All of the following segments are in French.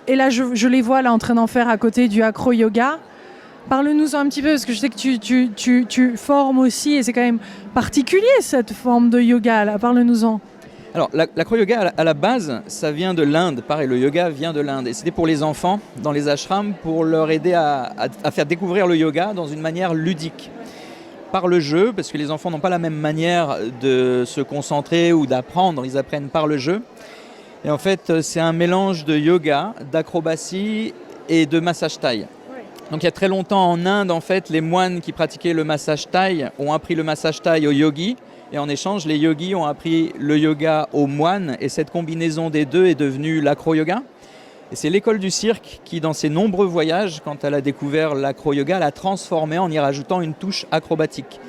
Et là, je les vois là en train d'en faire à côté du acro-yoga. Parle-nous un petit peu, parce que je sais que tu formes aussi, et c'est quand même particulier cette forme de yoga là. Parle-nous-en. Alors, l'acro-yoga, à la base, ça vient de l'Inde. Pareil, le yoga vient de l'Inde. Et c'était pour les enfants, dans les ashrams, pour leur aider à faire découvrir le yoga dans une manière ludique. Par le jeu, parce que les enfants n'ont pas la même manière de se concentrer ou d'apprendre. Ils apprennent par le jeu. Et en fait, c'est un mélange de yoga, d'acrobatie et de massage thaï. Donc il y a très longtemps en Inde, en fait, les moines qui pratiquaient le massage thaï ont appris le massage thaï aux yogis. Et en échange, les yogis ont appris le yoga aux moines. Et cette combinaison des deux est devenue l'acro-yoga. Et c'est l'école du cirque qui, dans ses nombreux voyages, quand elle a découvert l'acro-yoga, l'a transformé en y rajoutant une touche acrobatique.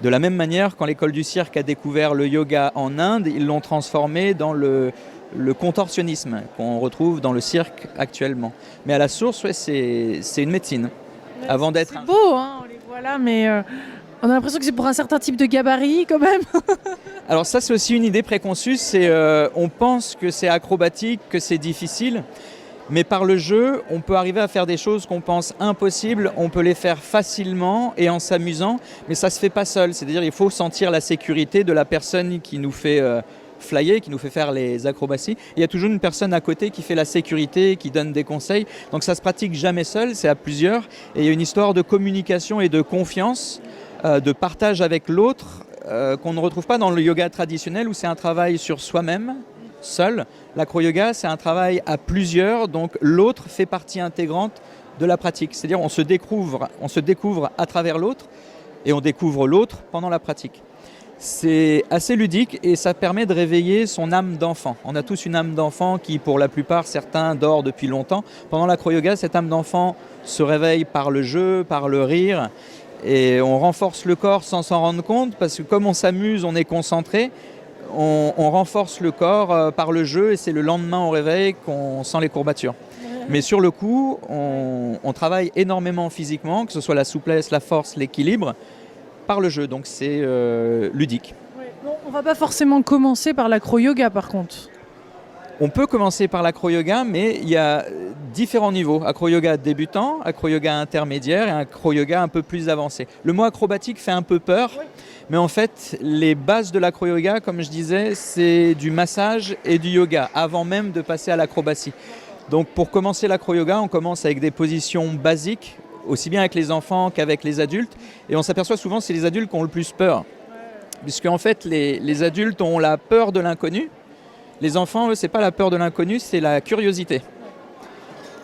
De la même manière, quand l'école du cirque a découvert le yoga en Inde, ils l'ont transformé dans le contorsionnisme qu'on retrouve dans le cirque actuellement. Mais à la source, ouais, c'est une médecine. Avant d'être c'est beau, hein, on les voit là, mais on a l'impression que c'est pour un certain type de gabarit quand même. Alors ça, c'est aussi une idée préconçue. On pense que c'est acrobatique, que c'est difficile. Mais par le jeu, on peut arriver à faire des choses qu'on pense impossibles. On peut les faire facilement et en s'amusant. Mais ça ne se fait pas seul. C'est-à-dire qu'il faut sentir la sécurité de la personne qui nous fait flyer, qui nous fait faire les acrobaties. Il y a toujours une personne à côté qui fait la sécurité, qui donne des conseils. Donc ça se pratique jamais seul, c'est à plusieurs. Et il y a une histoire de communication et de confiance, de partage avec l'autre, qu'on ne retrouve pas dans le yoga traditionnel où c'est un travail sur soi-même, seul. L'acro-yoga, c'est un travail à plusieurs, donc l'autre fait partie intégrante de la pratique. C'est-à-dire on se découvre à travers l'autre et on découvre l'autre pendant la pratique. C'est assez ludique et ça permet de réveiller son âme d'enfant. On a tous une âme d'enfant qui, pour la plupart, certains dort depuis longtemps. Pendant l'acro-yoga, cette âme d'enfant se réveille par le jeu, par le rire. Et on renforce le corps sans s'en rendre compte parce que comme on s'amuse, on est concentré. On renforce le corps par le jeu et c'est le lendemain au réveil qu'on sent les courbatures. Mais sur le coup, on travaille énormément physiquement, que ce soit la souplesse, la force, l'équilibre, par le jeu, donc c'est ludique. Ouais. Bon, on ne va pas forcément commencer par l'acro-yoga par contre. On peut commencer par l'acro-yoga, mais il y a différents niveaux. Acro-yoga débutant, acro-yoga intermédiaire et acro-yoga un peu plus avancé. Le mot acrobatique fait un peu peur, mais en fait, les bases de l'acro-yoga, comme je disais, c'est du massage et du yoga, avant même de passer à l'acrobatie. Donc pour commencer l'acro-yoga, on commence avec des positions basiques, aussi bien avec les enfants qu'avec les adultes. Et on s'aperçoit souvent que c'est les adultes qui ont le plus peur. Puisque en fait, les adultes ont la peur de l'inconnu. Les enfants, eux, ce n'est pas la peur de l'inconnu, c'est la curiosité.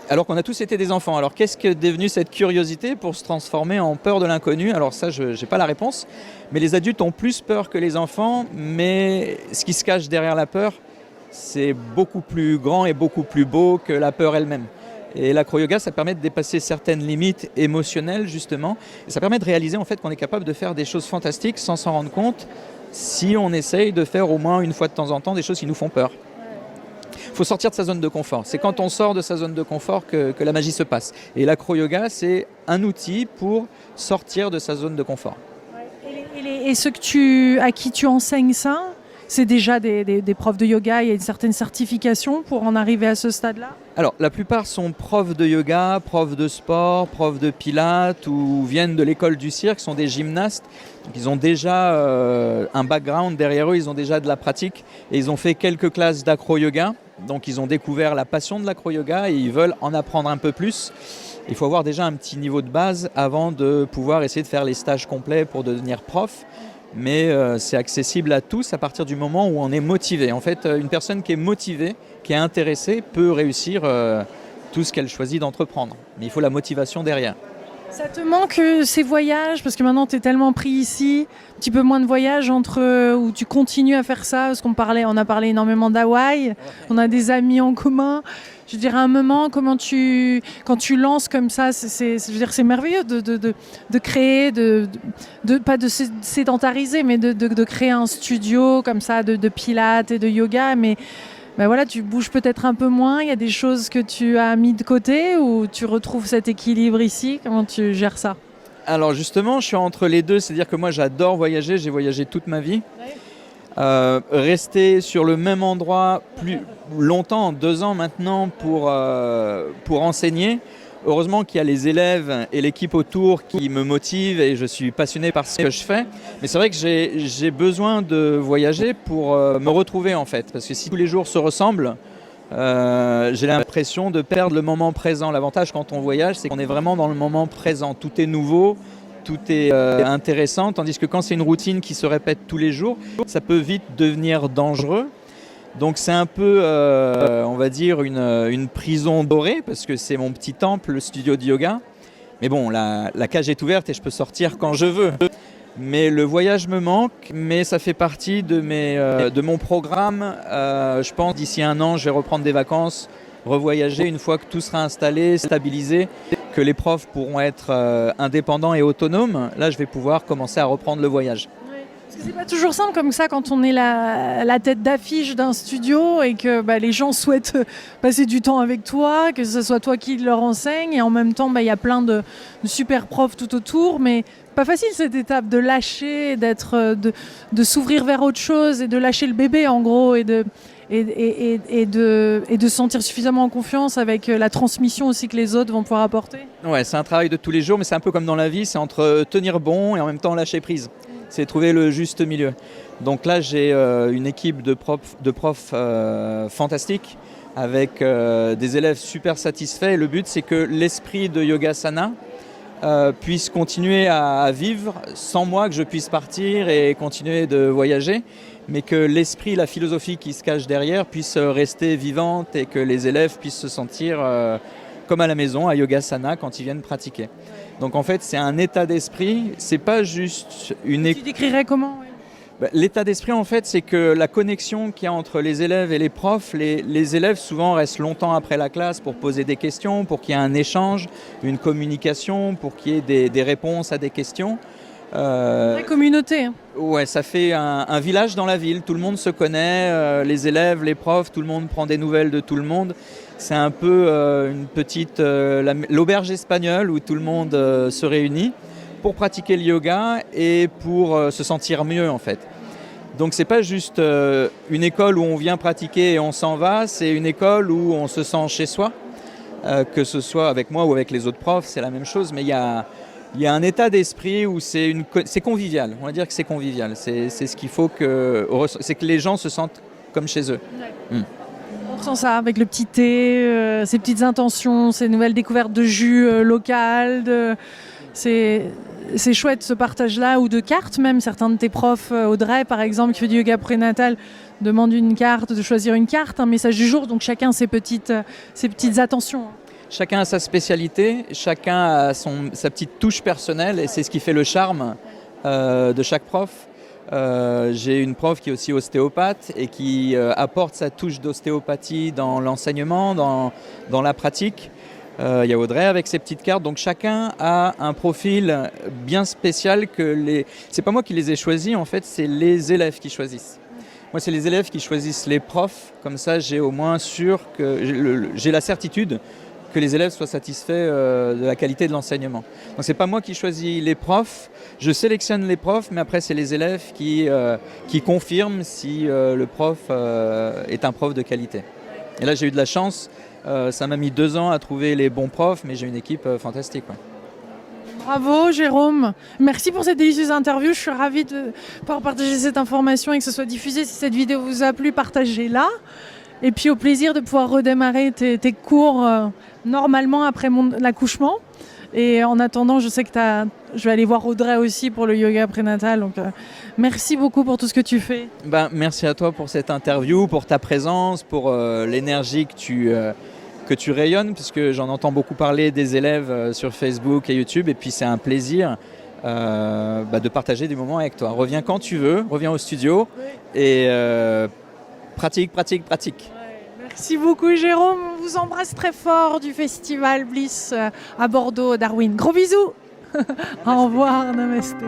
Alors qu'on a tous été des enfants. Alors qu'est-ce que est devenu cette curiosité pour se transformer en peur de l'inconnu? Alors ça, je n'ai pas la réponse. Mais les adultes ont plus peur que les enfants. Mais ce qui se cache derrière la peur, c'est beaucoup plus grand et beaucoup plus beau que la peur elle-même. Et l'acro-yoga, ça permet de dépasser certaines limites émotionnelles, justement. Et ça permet de réaliser en fait, qu'on est capable de faire des choses fantastiques sans s'en rendre compte si on essaye de faire au moins une fois de temps en temps des choses qui nous font peur. Il faut sortir de sa zone de confort. C'est quand on sort de sa zone de confort que la magie se passe. Et l'acro-yoga, c'est un outil pour sortir de sa zone de confort. Et ceux à qui tu enseignes ça, c'est déjà des profs de yoga, il y a une certaine certification pour en arriver à ce stade-là? Alors, la plupart sont profs de yoga, profs de sport, profs de pilates ou viennent de l'école du cirque, sont des gymnastes. Donc, ils ont déjà un background derrière eux, ils ont déjà de la pratique et ils ont fait quelques classes d'acro-yoga. Donc, ils ont découvert la passion de l'acro-yoga et ils veulent en apprendre un peu plus. Il faut avoir déjà un petit niveau de base avant de pouvoir essayer de faire les stages complets pour devenir prof. Mais c'est accessible à tous à partir du moment où on est motivé. En fait, une personne qui est motivée, qui est intéressée, peut réussir tout ce qu'elle choisit d'entreprendre. Mais il faut la motivation derrière. Ça te manque ces voyages? Parce que maintenant, tu es tellement pris ici, un petit peu moins de voyages où tu continues à faire ça. Parce on a parlé énormément d'Hawaï, on a des amis en commun. Je veux dire, à un moment, quand tu lances comme ça, c'est merveilleux de créer, pas de sédentariser, mais de créer un studio comme ça de pilates et de yoga. Mais ben voilà, tu bouges peut-être un peu moins. Il y a des choses que tu as mis de côté ou tu retrouves cet équilibre ici? Comment tu gères ça? Alors justement, je suis entre les deux. C'est-à-dire que moi, j'adore voyager. J'ai voyagé toute ma vie. Ouais. Rester sur le même endroit plus longtemps, 2 ans maintenant, pour enseigner. Heureusement qu'il y a les élèves et l'équipe autour qui me motivent et je suis passionné par ce que je fais. Mais c'est vrai que j'ai besoin de voyager pour me retrouver en fait. Parce que si tous les jours se ressemblent, j'ai l'impression de perdre le moment présent. L'avantage quand on voyage, c'est qu'on est vraiment dans le moment présent. Tout est nouveau, tout est intéressant. Tandis que quand c'est une routine qui se répète tous les jours, ça peut vite devenir dangereux. Donc c'est un peu, on va dire, une prison dorée, parce que c'est mon petit temple, le studio de yoga. Mais bon, la cage est ouverte et je peux sortir quand je veux. Mais le voyage me manque, mais ça fait partie de mon programme. Je pense d'ici 1 an, je vais reprendre des vacances, revoyager une fois que tout sera installé, stabilisé, que les profs pourront être indépendants et autonomes. Là, je vais pouvoir commencer à reprendre le voyage. C'est pas toujours simple comme ça quand on est la tête d'affiche d'un studio et que les gens souhaitent passer du temps avec toi, que ce soit toi qui leur enseigne, et en même temps y a plein de super profs tout autour, mais pas facile cette étape de lâcher, de s'ouvrir vers autre chose et de lâcher le bébé en gros et de se sentir suffisamment en confiance avec la transmission aussi que les autres vont pouvoir apporter. Ouais, c'est un travail de tous les jours, mais c'est un peu comme dans la vie, c'est entre tenir bon et en même temps lâcher prise. C'est trouver le juste milieu. Donc là, j'ai une équipe de profs fantastiques avec des élèves super satisfaits. Et le but, c'est que l'esprit de Yogasana puisse continuer à vivre sans moi, que je puisse partir et continuer de voyager, mais que l'esprit, la philosophie qui se cache derrière puisse rester vivante et que les élèves puissent se sentir comme à la maison, à Yogasana, quand ils viennent pratiquer. Donc en fait, c'est un état d'esprit, c'est pas juste une... Tu décrirais comment? L'état d'esprit, en fait, c'est que la connexion qu'il y a entre les élèves et les profs, les élèves souvent restent longtemps après la classe pour poser des questions, pour qu'il y ait un échange, une communication, pour qu'il y ait des réponses à des questions. Une communauté. Ouais, ça fait un village dans la ville, tout le monde se connaît, les élèves, les profs, tout le monde prend des nouvelles de tout le monde. C'est un peu une petite l'auberge espagnole où tout le monde se réunit pour pratiquer le yoga et pour se sentir mieux en fait. Donc c'est pas juste une école où on vient pratiquer et on s'en va, c'est une école où on se sent chez soi, que ce soit avec moi ou avec les autres profs, c'est la même chose, mais il y a un état d'esprit où c'est convivial, on va dire que c'est convivial, c'est ce qu'il faut c'est que les gens se sentent comme chez eux. Ouais. On ressent ça avec le petit thé, ces petites intentions, ces nouvelles découvertes de jus local, c'est chouette ce partage-là, ou de cartes même. Certains de tes profs, Audrey par exemple, qui fait du yoga prénatal, demande une carte, de choisir une carte, un message du jour, donc chacun ses petites attentions. Chacun a sa spécialité, chacun a sa petite touche personnelle et c'est ce qui fait le charme de chaque prof. J'ai une prof qui est aussi ostéopathe et qui apporte sa touche d'ostéopathie dans l'enseignement, dans la pratique. Il y a Audrey avec ses petites cartes, donc chacun a un profil bien spécial c'est pas moi qui les ai choisis en fait, c'est les élèves qui choisissent. Moi c'est les élèves qui choisissent les profs, comme ça j'ai au moins j'ai la certitude que les élèves soient satisfaits de la qualité de l'enseignement. Donc c'est pas moi qui choisis les profs, je sélectionne les profs, mais après c'est les élèves qui confirment si le prof est un prof de qualité. Et là j'ai eu de la chance, ça m'a mis 2 ans à trouver les bons profs, mais j'ai une équipe fantastique. Ouais. Bravo Jérôme, merci pour cette délicieuse interview, je suis ravie de pouvoir partager cette information et que ce soit diffusé. Si cette vidéo vous a plu, partagez-la. Et puis au plaisir de pouvoir redémarrer tes cours normalement après l'accouchement. Et en attendant, je sais que je vais aller voir Audrey aussi pour le yoga prénatal. Donc merci beaucoup pour tout ce que tu fais. Merci à toi pour cette interview, pour ta présence, pour l'énergie que tu rayonnes, puisque j'en entends beaucoup parler des élèves sur Facebook et YouTube. Et puis c'est un plaisir de partager des moments avec toi. Reviens quand tu veux, reviens au studio et pratique. Merci beaucoup Jérôme, on vous embrasse très fort du festival Bliss à Bordeaux, Darwin. Gros bisous. Au revoir, namasté.